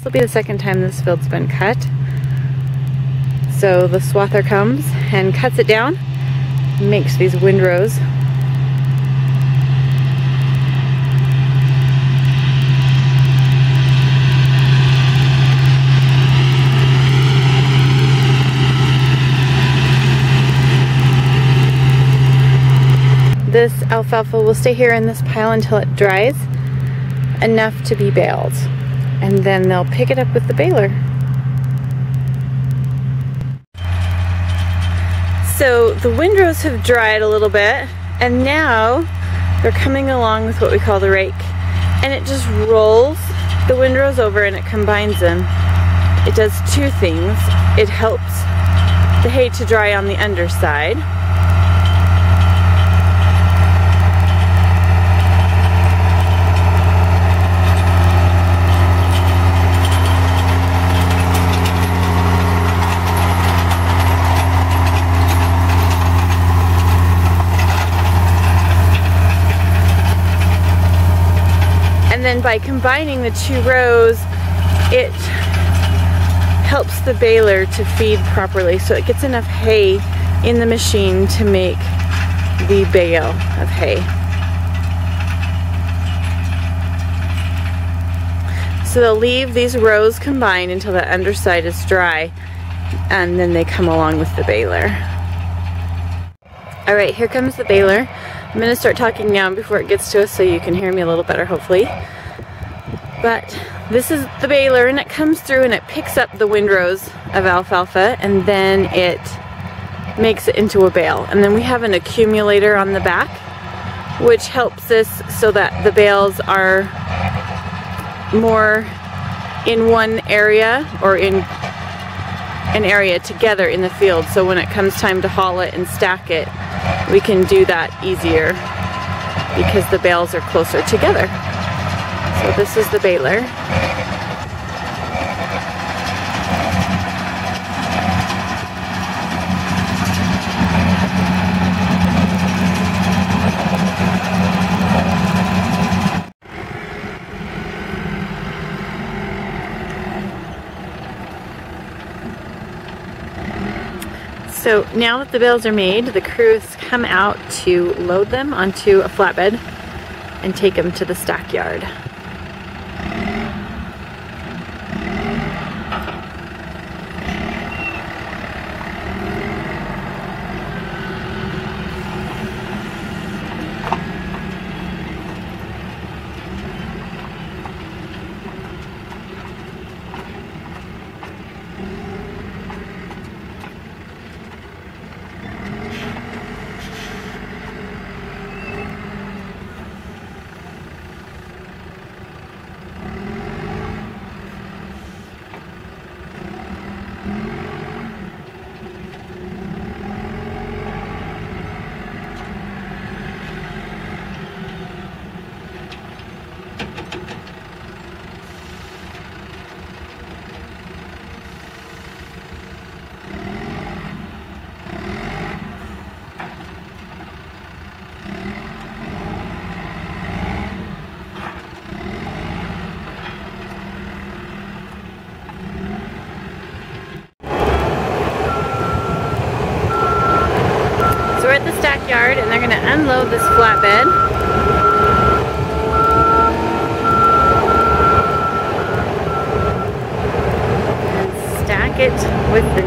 will be the second time this field's been cut. So the swather comes and cuts it down, makes these windrows. This alfalfa will stay here in this pile until it dries enough to be baled, and then they'll pick it up with the baler. So the windrows have dried a little bit, and now they're coming along with what we call the rake, and it just rolls the windrows over and it combines them. It does two things. It helps the hay to dry on the underside, and then by combining the two rows, it helps the baler to feed properly, so it gets enough hay in the machine to make the bale of hay. So they'll leave these rows combined until the underside is dry, and then they come along with the baler. Alright, here comes the baler. I'm going to start talking now before it gets to us so you can hear me a little better, hopefully. But this is the baler, and it comes through and it picks up the windrows of alfalfa, and then it makes it into a bale. And then we have an accumulator on the back, which helps us so that the bales are more in one area, or in an area together in the field. So when it comes time to haul it and stack it, we can do that easier because the bales are closer together. So this is the baler. So now that the bales are made, the crews come out to load them onto a flatbed and take them to the stack yard. So we're at the stack yard, and they're going to unload this flatbed. And stack it with the